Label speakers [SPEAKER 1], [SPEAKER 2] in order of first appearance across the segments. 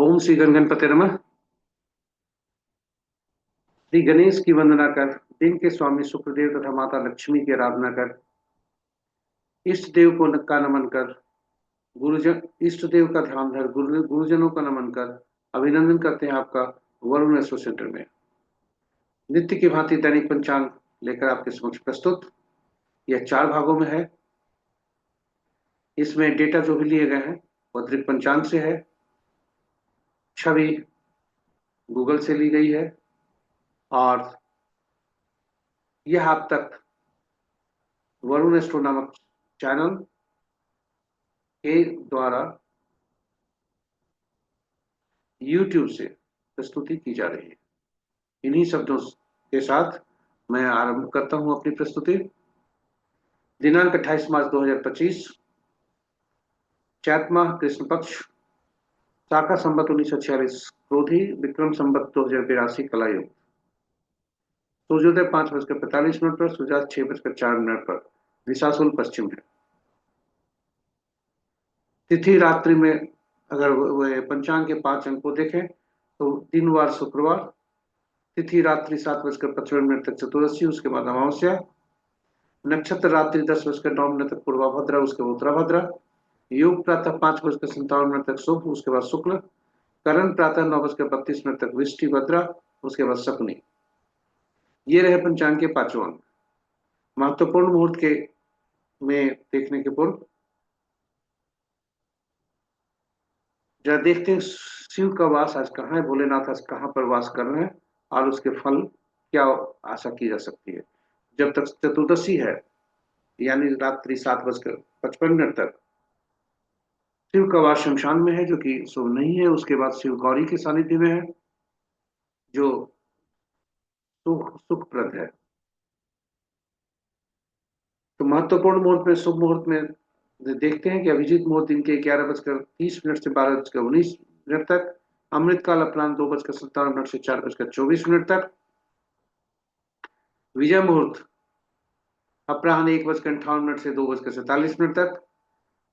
[SPEAKER 1] ओम श्री गणगणपति नमः। श्री गणेश की वंदना कर, दिन के स्वामी शुक्रदेव तथा माता लक्ष्मी की आराधना कर, इष्ट देव को का नमन कर, गुरुजन इष्ट देव का ध्यान धर, गुरुजनों का नमन कर। अभिनंदन करते हैं आपका वरुण एस्ट्रो सेंटर में। नित्य की भांति दैनिक पंचांग लेकर आपके समक्ष प्रस्तुत। यह 4 भागों में है। इसमें डेटा जो भी लिए गए हैं वह दृक पंचांग से है। छवि गूगल से ली गई है और यह आप तक वरुण एस्ट्रो नामक चैनल के द्वारा YouTube से प्रस्तुति की जा रही है। इन्हीं शब्दों के साथ मैं आरंभ करता हूं अपनी प्रस्तुति। दिनांक 28 मार्च 2025, चैत माह कृष्ण पक्ष, शाका संवत 1946, क्रोधी विक्रम संवत 2082 कला युग। सूर्योदय 5:45 पर, सूर्यास्त 6:04 पर, दिशाशूल पश्चिम है। तिथि रात्रि में अगर पंचांग के 5 अंक को देखें तो दिनवार शुक्रवार, तिथि रात्रि 7:55 तक चतुर्दशी, उसके बाद अमावस्या। नक्षत्र रात्रि 10:09 तक पूर्वा भद्रा, उसके बाद उत्तरा भद्रा। योग प्रातः 5:57 तक शुभ, उसके बाद शुक्ल। करण प्रातः 9:32 तक वृष्टि भद्रा, उसके बाद शकुनी। ये रहे पंचांग के 5 अंक। महत्वपूर्ण मुहूर्त के में देखने के पूर्व जरा देखते हैं शिव का वास आज कहाँ है, भोलेनाथ आज कहाँ पर वास कर रहे हैं और उसके फल क्या आशा की जा सकती है। जब तक चतुर्दशी है यानी रात्रि 7:55 तक शिव का वास शमशान में है, जो कि शुभ नहीं है। उसके बाद शिव गौरी के सानिध्य में है, जो सुखप्रद है। तो महत्वपूर्ण मुहूर्त में, शुभ मुहूर्त में देखते हैं कि अभिजीत मुहूर्त दिन के 11:30 से 12:19 तक। अमृतकाल अपराह्न 2:57 से 4:24 तक। विजय मुहूर्त अपराह्न 1:58 से 2:47 तक।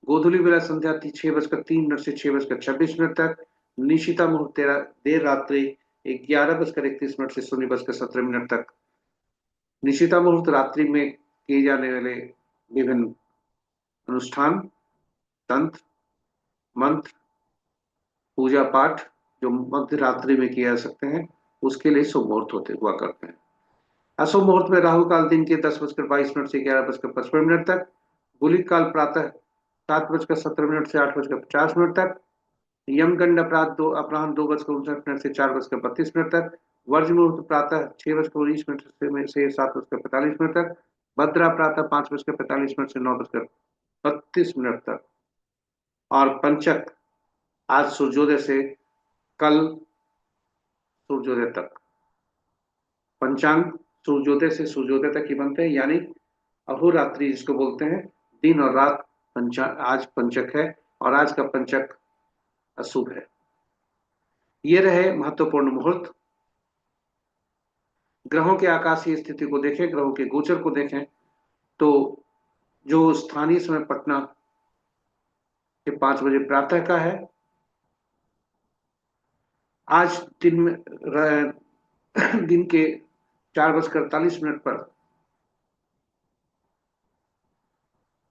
[SPEAKER 1] गोधूली बेला संध्या 6:03 से 6:26 तक। निशिता मुहूर्त देर रात्रि 11:31 से 0:17 तक। निशिता मुहूर्त रात्रि में किए जाने वाले विभिन्न अनुष्ठान, तंत्र, मंत्र, पूजा पाठ जो मध्य रात्रि में किया जा सकते हैं, उसके लिए शुभ मुहूर्त होते हुआ करते हैं। अशुभ मुहूर्त में राहु काल दिन के 10:22 से 11:55 तक। गुलिक काल प्रातः 7:17 से 8:50 तक। यमगंड अपराह्न 2:59 से 4:32 तक। वर्ज मुहूर्त प्रातः 6:19 से 7:45 तक। भद्रा प्रातः 5:45 से 9:32 तक। और पंचक आज सूर्योदय से कल सूर्योदय तक। पंचांग सूर्योदय से सूर्योदय तक ही बनते हैं, यानी अहोरात्रि जिसको बोलते हैं, दिन और रात। आज पंचक है और आज का पंचक अशुभ है। ये रहे महत्वपूर्ण मुहूर्त। ग्रहों के आकाशीय स्थिति को देखें, ग्रहों के गोचर को देखें तो जो स्थानीय समय पटना के 5 बजे प्रातः का है, आज दिन में दिन के 4:48 पर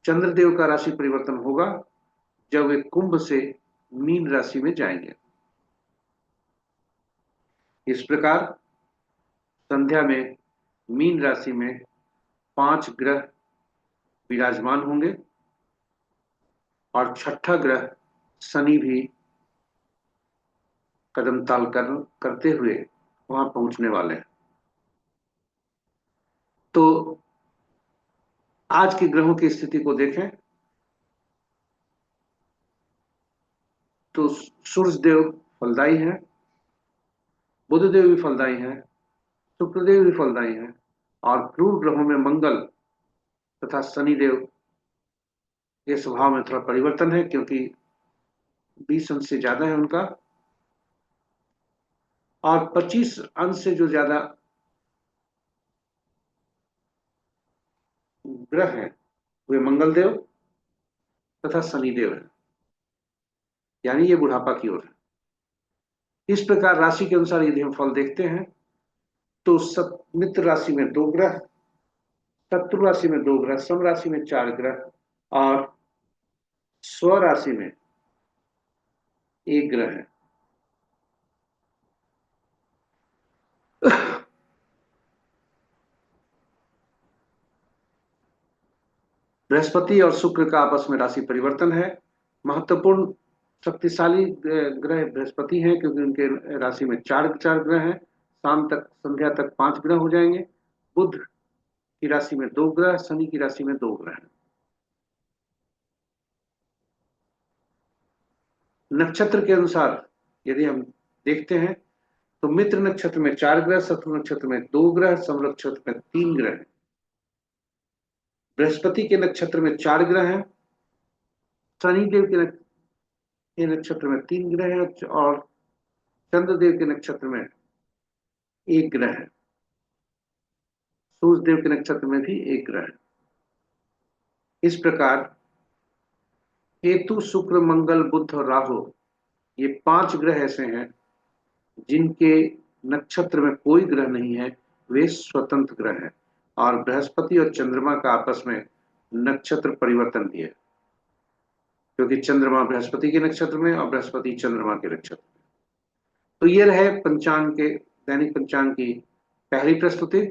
[SPEAKER 1] चंद्रदेव का राशि परिवर्तन होगा, जब वे कुंभ से मीन राशि में जाएंगे। इस प्रकार संध्या में मीन राशि में 5 ग्रह विराजमान होंगे और छठा ग्रह शनि भी कदम ताल करते हुए वहां पहुंचने वाले हैं। तो आज के ग्रहों की स्थिति को देखें तो सूर्य देव फलदायी हैं, बुध देव भी फलदायी हैं, शुक्रदेव भी फलदायी हैं, और क्रूर ग्रहों में मंगल तथा शनिदेव के स्वभाव में थोड़ा परिवर्तन है, क्योंकि 20 अंश से ज्यादा है उनका, और 25 अंश से जो ज्यादा ग्रह हैं वे मंगल देव तथा शनिदेव है, यानी ये बुढ़ापा की ओर है। इस प्रकार राशि के अनुसार यदि हम फल देखते हैं तो मित्र राशि में 2 ग्रह, शत्रु राशि में 2 ग्रह, सम राशि में 4 ग्रह और स्व राशि में 1 ग्रह है। बृहस्पति और शुक्र का आपस में राशि परिवर्तन है। महत्वपूर्ण शक्तिशाली ग्रह बृहस्पति हैं क्योंकि उनके राशि में 4 ग्रह हैं। शाम तक, संध्या तक 5 ग्रह हो जाएंगे। बुध की राशि में 2 ग्रह, शनि की राशि में 2 ग्रह हैं। नक्षत्र के अनुसार यदि हम देखते हैं तो मित्र नक्षत्र में 4 ग्रह, शत्रु नक्षत्र में 2 ग्रह, सम नक्षत्र में 3 ग्रह हैं। बृहस्पति के नक्षत्र में 4 ग्रह हैं, शनिदेव के नक्षत्र में 3 ग्रह हैं और चंद्रदेव के नक्षत्र में 1 ग्रह है। सूर्य देव के नक्षत्र में भी 1 ग्रह है। इस प्रकार केतु, शुक्र, मंगल, बुध और राहु, ये 5 ग्रह ऐसे हैं जिनके नक्षत्र में कोई ग्रह नहीं है, वे स्वतंत्र ग्रह हैं। और बृहस्पति और चंद्रमा का आपस में नक्षत्र परिवर्तन भी है क्योंकि चंद्रमा बृहस्पति के नक्षत्र में और बृहस्पति चंद्रमा के नक्षत्र में। तो ये रहे पंचांग के, दैनिक पंचांग की पहली प्रस्तुति।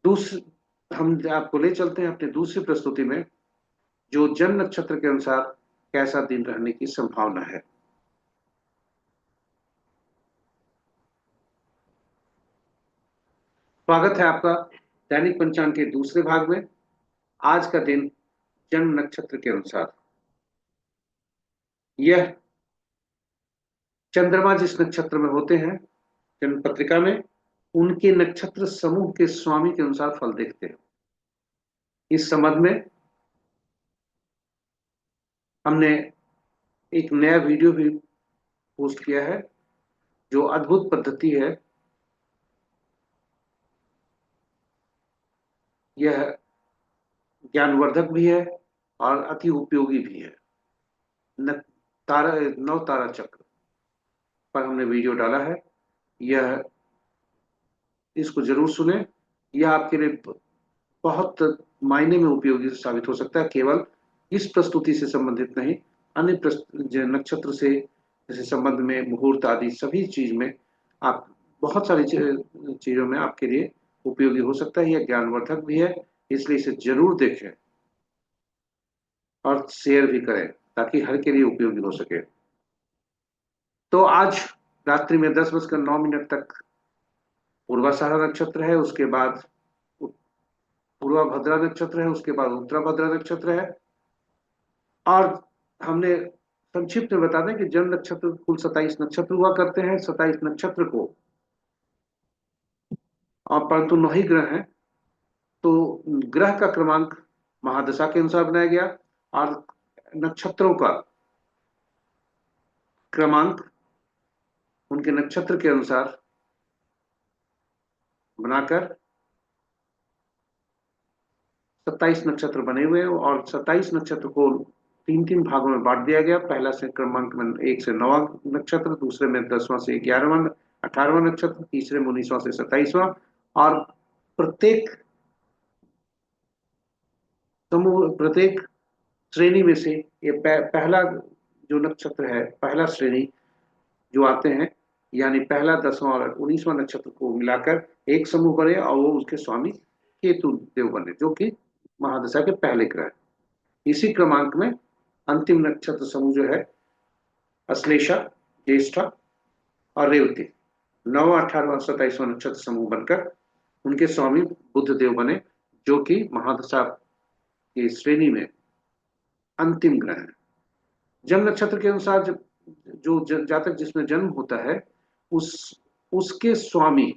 [SPEAKER 1] दूसरी, हम आपको ले चलते हैं अपनी दूसरी प्रस्तुति में, जो जन्म नक्षत्र के अनुसार कैसा दिन रहने की संभावना है। स्वागत है आपका दैनिक पंचांग के दूसरे भाग में। आज का दिन जन्म नक्षत्र के अनुसार, यह चंद्रमा जिस नक्षत्र में होते हैं जन्म पत्रिका में, उनके नक्षत्र समूह के स्वामी के अनुसार फल देखते हैं। इस संबंध में हमने एक नया वीडियो भी पोस्ट किया है जो अद्भुत पद्धति है। यह ज्ञानवर्धक भी है और अति उपयोगी भी है। नव तारा चक्र पर हमने वीडियो डाला है, यह, इसको जरूर सुने। यह आपके लिए बहुत मायने में उपयोगी साबित हो सकता है। केवल इस प्रस्तुति से संबंधित नहीं, अन्य नक्षत्र से संबंध में, मुहूर्त आदि सभी चीज में, आप बहुत सारी चीजों में आपके लिए उपयोगी हो सकता है। यह ज्ञानवर्धक भी है, इसलिए इसे जरूर देखें और शेयर भी करें ताकि हर के लिए उपयोगी हो सके। तो आज रात्रि में 10:09 तक पूर्वाषाढ़ा नक्षत्र है, उसके बाद पूर्वा भद्रा नक्षत्र है, उसके बाद उत्तरा भद्रा नक्षत्र है। और हमने संक्षिप्त में बता दें कि जन्म नक्षत्र कुल 27 नक्षत्र हुआ करते हैं। 27 नक्षत्र को, और परंतु 9 ही ग्रह हैं, तो ग्रह का क्रमांक महादशा के अनुसार बनाया गया और नक्षत्रों का क्रमांक उनके नक्षत्र के अनुसार बनाकर 27 नक्षत्र बने हुए हैं। और 27 नक्षत्र को 3-3 भागों में बांट दिया गया। पहला से क्रमांक में 1 से 9वां नक्षत्र, दूसरे में 10वां से 11वां 18वां नक्षत्र, तीसरे में 19वां से 27वां। और प्रत्येक समूह, प्रत्येक श्रेणी में से ये पहला जो नक्षत्र है, पहला श्रेणी जो आते हैं, यानी पहला, 10वां और 19वां नक्षत्र को मिलाकर एक समूह बने और वो उसके स्वामी केतु देव बने, जो कि महादशा के पहले ग्रह। इसी क्रमांक में अंतिम नक्षत्र समूह जो है अश्लेषा, ज्येष्ठा और रेवती, 9वां, 18वां, 27वां नक्षत्र समूह बनकर उनके स्वामी बुध देव बने, जो कि महादशा की श्रेणी में अंतिम ग्रह है। जन्म नक्षत्र के अनुसार जो जातक जिसमें जन्म होता है, उसके स्वामी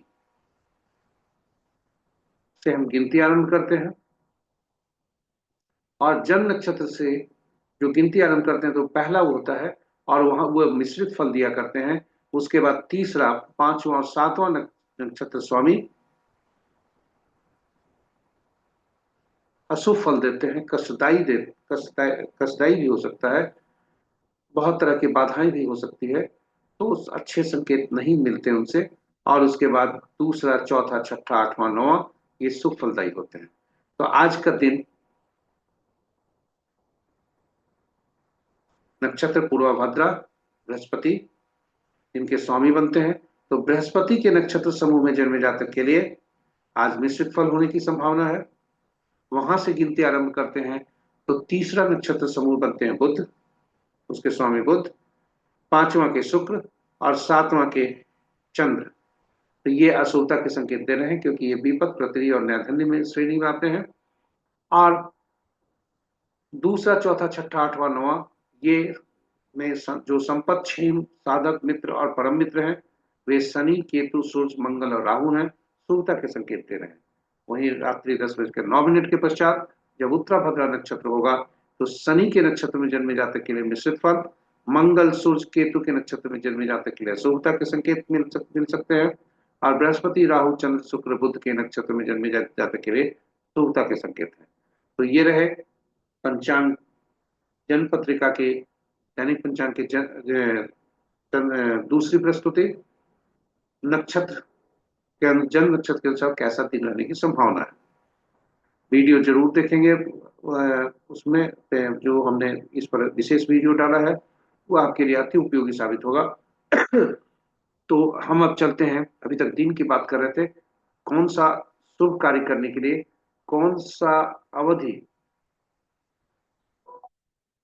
[SPEAKER 1] से हम गिनती आरंभ करते हैं। और जन्म नक्षत्र से जो गिनती आरंभ करते हैं तो पहला वो होता है और वहां वो मिश्रित फल दिया करते हैं। उसके बाद तीसरा, 5वां और 7वां नक्षत्र स्वामी अशुभ फल देते हैं, कष्टदायी भी हो सकता है। बहुत तरह की बाधाएं भी हो सकती है, तो अच्छे संकेत नहीं मिलते उनसे। और उसके बाद दूसरा, चौथा, छठा, आठवां, नौवां, ये शुभ फलदायी होते हैं। तो आज का दिन नक्षत्र पूर्वाभाद्रा, बृहस्पति इनके स्वामी बनते हैं। तो बृहस्पति के नक्षत्र समूह में जन्मे जातक के लिए आज मिश्रित फल होने की संभावना है। वहां से गिनती आरंभ करते हैं तो तीसरा नक्षत्र समूह बनते हैं बुध, उसके स्वामी बुध, पांचवां के शुक्र और सातवां के चंद्र। तो ये अशुभता के संकेत दे रहे हैं, क्योंकि ये विपद, प्रतिरी और नैधन्य में श्रेणी में आते हैं। और दूसरा, चौथा, छठा, आठवां, नौवां, ये में जो संपत, क्षेम, साधक, मित्र और परम मित्र हैं, वे शनि, केतु, सूर्य, मंगल और राहु हैं, शुभता के संकेत दे रहे हैं। वहीं रात्रि 10:09 के पश्चात जब उत्तराभद्रा नक्षत्र होगा तो शनि के नक्षत्र में जन्मे जातक के लिए मिश्रित फल, मंगल, सूर्य, केतु के नक्षत्र में जन्मे जातक के लिए शुभता के संकेत मिल सकते हैं। और बृहस्पति, राहु, चंद्र, शुक्र, बुध के नक्षत्र में जन्मे जातक के लिए शुभता के संकेत हैं। तो ये रहे पंचांग, जन्म पत्रिका के, दैनिक पंचांग के दूसरी प्रस्तुति। नक्षत्र के, जन्म नक्षत्र के अनुसार कैसा दिन रहने की संभावना है। वीडियो जरूर देखेंगे, उसमें जो हमने इस पर विशेष वीडियो डाला है वो आपके लिए अति उपयोगी साबित होगा। तो हम अब चलते हैं, अभी तक दिन की बात कर रहे थे, कौन सा शुभ कार्य करने के लिए कौन सा अवधि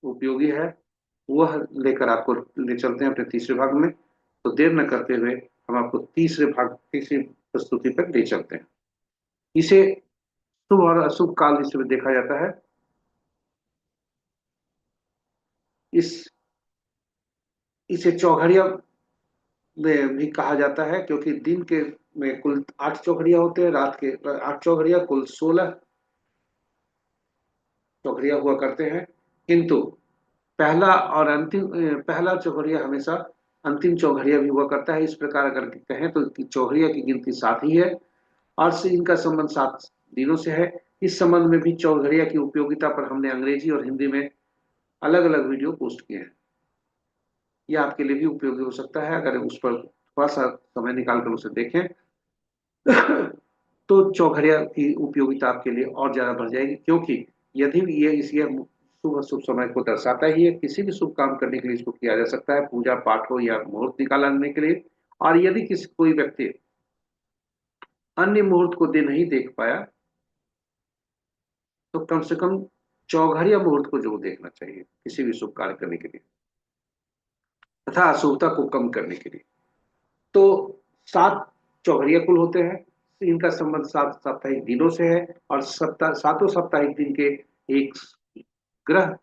[SPEAKER 1] उपयोगी है, वह लेकर आपको ले चलते हैं अपने तीसरे भाग में। तो देर न करते हुए हम आपको तीसरी प्रस्तुति पर ले चलते हैं। इसे शुभ और अशुभ काल इसमें देखा जाता है। इस इसे चौघड़िया में भी कहा जाता है, क्योंकि दिन के में कुल 8 चौघड़िया होते हैं, रात के 8 चौघड़िया, कुल 16 चौघड़िया हुआ करते हैं। किंतु पहला और अंतिम, पहला चौघड़िया हमेशा अंतिम चौघड़िया भी हुआ करता है। इस प्रकार अगर कहें तो चौघड़िया की गिनती 7 ही है और से इनका संबंध 7 दिनों से है। इस संबंध में भी चौघड़िया की उपयोगिता पर हमने अंग्रेजी और हिंदी में अलग अलग वीडियो पोस्ट किए हैं। यह आपके लिए भी उपयोगी हो सकता है अगर उस पर थोड़ा सा समय निकालकर उसे देखें। तो चौघड़िया की उपयोगिता आपके लिए और ज्यादा बढ़ जाएगी, क्योंकि यदि ये इसी शुभ अशुभ समय को दर्शाता ही है, किसी भी शुभ काम करने के लिए इसको किया जा सकता है, पूजा पाठ हो या मुहूर्त निकालने के लिए। और यदि किसी कोई व्यक्ति अन्य मुहूर्त को दिन नहीं देख पाया तो कम से कम चौघड़िया मुहूर्त को जरूर देखना चाहिए किसी भी शुभ कार्य करने के लिए तथा अशुभता को कम करने के लिए। तो 7 चौघड़िया कुल होते हैं। इनका संबंध 7 साप्ताहिक दिनों से है और सातों साप्ताहिक दिन के एक ग्रह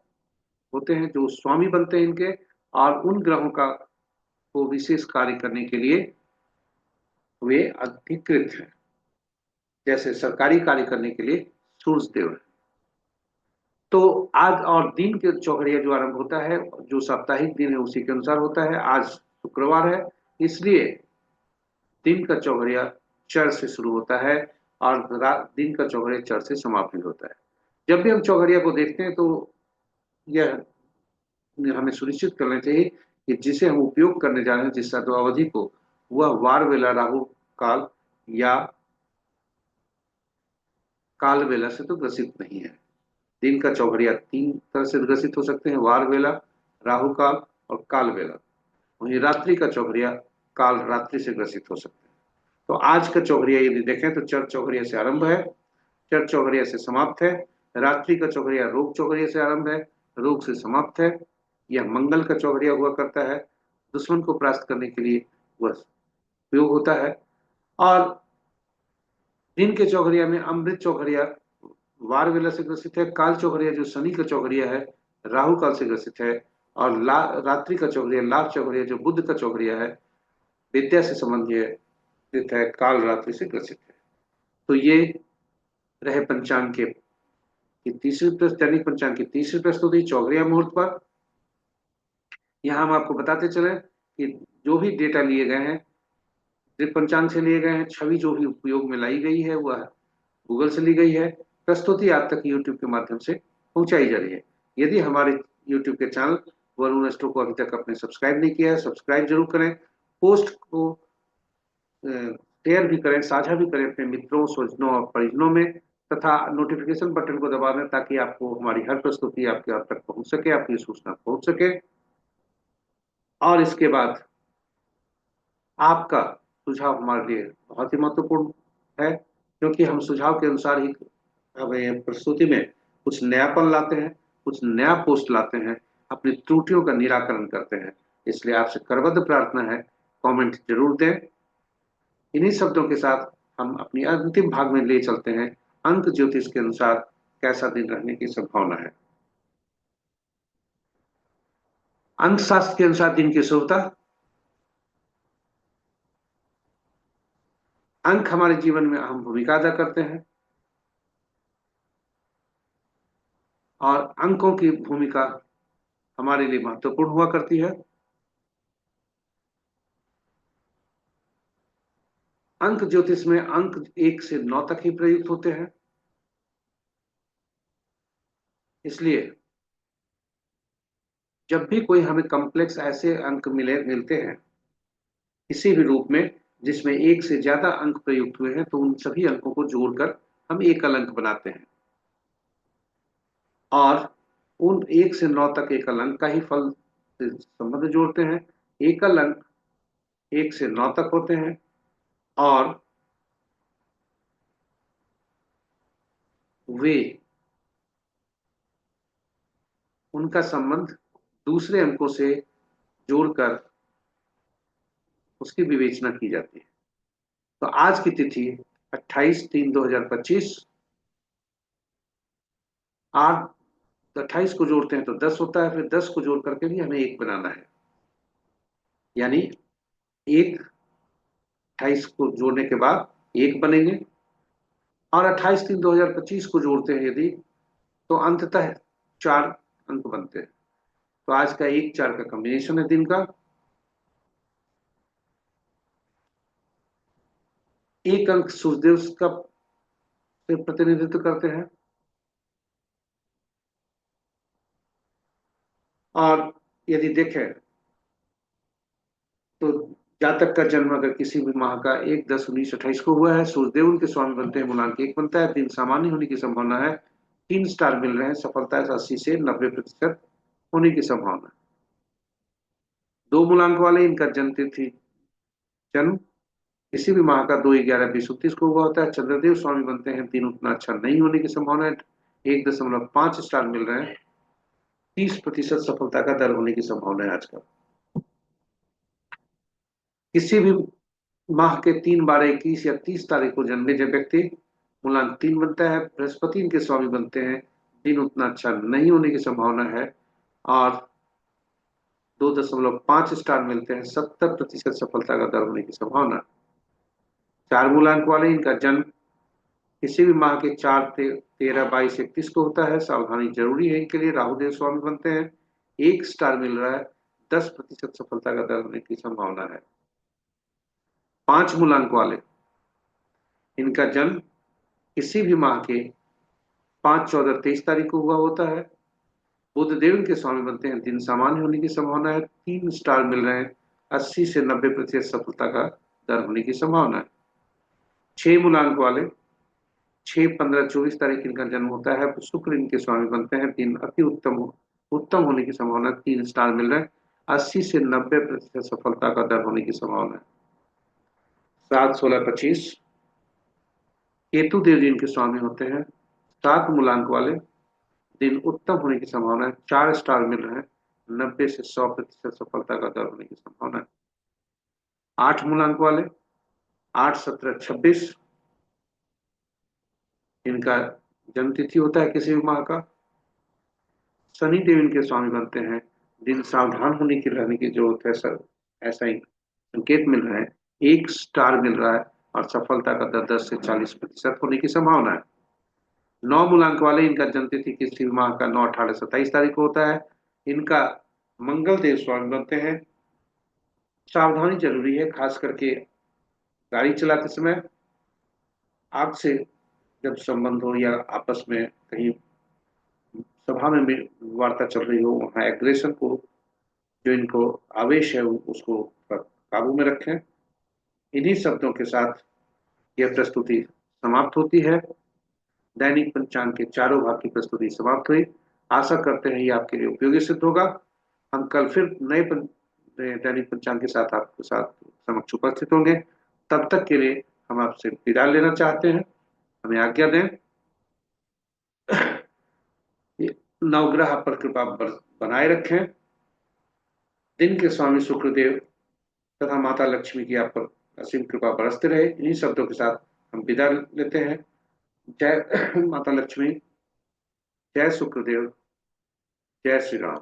[SPEAKER 1] होते हैं जो स्वामी बनते हैं इनके, और उन ग्रहों का को विशेष कार्य करने के लिए वे अधिकृत हैं। जैसे सरकारी कार्य करने के लिए सूर्य देव है। तो आज और दिन के चौघड़िया जो आरंभ होता है, जो साप्ताहिक दिन है उसी के अनुसार होता है। आज शुक्रवार है, इसलिए दिन का चौघड़िया चर से शुरू होता है और दिन का चौघड़िया चर से समाप्त भी होता है। जब भी हम चौघड़िया को देखते हैं तो यह हमें सुनिश्चित करना चाहिए कि जिसे हम उपयोग करने जा रहे हैं, जिस अवधि को, वह वार वेला, राहु काल या काल वेला से तो ग्रसित नहीं है। दिन का चौघड़िया 3 तरह से ग्रसित हो सकते हैं, वार वेला, राहु काल और काल वेला। वहीं रात्रि का चौघड़िया काल रात्रि से ग्रसित हो सकते हैं। तो आज का चौघड़िया यदि देखें तो चर चौघड़िया से आरंभ है, चर चौघड़िया से समाप्त है। रात्रि का चौघड़िया रोग चौघड़िया से आरंभ है, रोग से समाप्त है। यह मंगल का चौघड़िया हुआ करता है, दुश्मन को परास्त करने के लिए वह उपयोग होता है। और दिन के चौघड़िया में अमृत चौघड़िया वार वेला से ग्रसित है, काल चौघड़िया जो शनि का चौघड़िया है राहु काल से ग्रसित है, और रात्रि का चौघड़िया लाभ चौघड़िया जो बुध का चौघड़िया है विद्या से संबंधित है, काल रात्रि से ग्रसित है। तो ये रहे पंचांग के दैनिक पंचांग की तीसरी प्रस्तुति चौघड़िया मुहूर्त पर। यहाँ हम आपको बताते चले कि जो भी डेटा लिए गए हैं पंचांग से लिए गए हैं, छवि जो भी उपयोग में लाई गई है वह गूगल से ली गई है, प्रस्तुति आप तक यूट्यूब के माध्यम से पहुंचाई जा रही है। यदि हमारे यूट्यूब के चैनल वरुण एस्ट्रो को अभी तक आपने सब्सक्राइब नहीं किया है, सब्सक्राइब जरूर करें। पोस्ट को शेयर भी करें, साझा भी करें अपने मित्रों, स्वजनों और परिजनों में, तथा नोटिफिकेशन बटन को दबा दें ताकि आपको हमारी हर प्रस्तुति आपके आप तक पहुंच सके, आपकी सूचना पहुंच सके। और इसके बाद आपका सुझाव हमारे लिए बहुत ही महत्वपूर्ण है, क्योंकि हम सुझाव के अनुसार ही हमें प्रस्तुति में कुछ नयापन लाते हैं, कुछ नया पोस्ट लाते हैं, अपनी त्रुटियों का निराकरण करते हैं। इसलिए आपसे करबद्ध प्रार्थना है, कमेंट जरूर दें। इन्हीं शब्दों के साथ हम अपनी अंतिम भाग में ले चलते हैं। अंक ज्योतिष के अनुसार कैसा दिन रहने की संभावना है। अंक शास्त्र के अनुसार दिन की शुभता। अंक हमारे जीवन में अहम भूमिका अदा करते हैं और अंकों की भूमिका हमारे लिए महत्वपूर्ण हुआ करती है। अंक ज्योतिष में अंक 1 से 9 तक ही प्रयुक्त होते हैं। इसलिए जब भी कोई हमें कॉम्प्लेक्स ऐसे अंक मिलते हैं किसी भी रूप में जिसमें 1 से ज्यादा अंक प्रयुक्त हुए हैं, तो उन सभी अंकों को जोड़कर हम एकल अंक बनाते हैं और उन 1 से 9 तक एकल अंक का ही फल से संबंध जोड़ते हैं। एकल अंक 1 से 9 तक होते हैं और वे उनका संबंध दूसरे अंकों से जोड़कर उसकी विवेचना की जाती है। तो आज की तिथि 28/3/2025। 8 28 को जोड़ते हैं तो 10 होता है, फिर 10 को जोड़ करके भी हमें 1 बनाना है, यानी 28 को जोड़ने के बाद 1 बनेंगे। और 28/3/2025 को जोड़ते हैं यदि, तो अंततः 4 अंक बनते हैं। तो आज का 1 4 का कॉम्बिनेशन है दिन का। एक अंक सूर्यदेव का से प्रतिनिधित्व करते हैं और यदि देखें तो जातक का जन्म अगर किसी भी माह का 1/10/1928 को हुआ है, सूर्यदेव उनके स्वामी बनते हैं, मूलांक 1 बनता है, दिन सामान्य होने की संभावना है, 3 स्टार मिल रहे हैं, सफलता 80 से 90% होने की संभावना। 2 मूलांक वाले इनका जन्म तिथि जन्म किसी भी माह का 2/11/2029 को हुआ होता है, चंद्रदेव स्वामी बनते हैं, दिन उतना अच्छा नहीं होने की संभावना है, 1.5 स्टार मिल रहे हैं, 30% सफलता का दर होने की संभावना है आज का। किसी भी माह के 3/12/21 या 30 तारीख को जन्मे जो व्यक्ति, मूलांक 3 बनता है, बृहस्पति इनके स्वामी बनते हैं, दिन उतना अच्छा नहीं होने की संभावना है और 2.5 स्टार मिलते हैं, 70% सफलता का दर होने की संभावना। 4 मूलांक वाले इनका जन्म किसी भी माह के 4/13/22/31 को होता है, सावधानी जरूरी है इनके लिए, राहुदेव स्वामी बनते हैं, 1 स्टार मिल रहा है, 10% सफलता का दर होने की संभावना है। 5 मूलांक वाले इनका जन्म किसी भी माह के 5/14/23 तारीख को हुआ होता है, बुध देव इनके स्वामी बनते हैं, दिन सामान्य होने की संभावना है, 3 स्टार मिल रहे हैं, 80 से 90% सफलता का दर होने की संभावना है। 6 मूलांक वाले 6/15/24 तारीख इनका जन्म होता है, शुक्र इनके स्वामी बनते हैं, दिन अति उत्तम होने की संभावना, 3 स्टार मिल रहे हैं, 80 से 90% सफलता का दर होने की संभावना है। 7/16/25 केतु देव जी इनके स्वामी होते हैं, 7 मूलांक वाले, दिन उत्तम होने की संभावना है, 4 स्टार मिल रहे हैं, 90 से 100% सफलता का दर होने की संभावना है। 8 मूलांक वाले 8/17/26 इनका जन्म तिथि होता है किसी भी माह का, शनि देव इनके स्वामी बनते हैं, दिन सावधान होने की रहने की जरूरत है सर, ऐसा ही संकेत मिल रहा है, 1 स्टार मिल रहा है और सफलता का दर 10 से 40% होने की संभावना है। 9 मूलांक वाले इनका जन्म तिथि किसी भी माह का 9/18/27 तारीख को होता है, इनका मंगल देव स्वामी बनते हैं, सावधानी जरूरी है, खास करके गाड़ी चलाते समय, आग से जब संबंध हो या आपस में कहीं सभा में वार्ता चल रही हो, वहां एग्रेशन को जो इनको आवेश है उसको काबू में रखें। इन्हीं शब्दों के साथ यह प्रस्तुति समाप्त होती है। दैनिक पंचांग के चारों भाग की प्रस्तुति समाप्त हुई। आशा करते हैं ये आपके लिए उपयोगी सिद्ध होगा। हम कल फिर नए दैनिक पंचांग के साथ आपके साथ समक्ष उपस्थित होंगे। तब तक के लिए हम आपसे विदा लेना चाहते हैं। हमें आज्ञा दें। नवग्रह पर कृपा बनाए रखें। दिन के स्वामी शुक्रदेव तथा माता लक्ष्मी की आप पर असीम कृपा बरसते रहे। इन्हीं शब्दों के साथ हम विदा लेते हैं। जय माता लक्ष्मी, जय शुक्रदेव, जय श्री राम।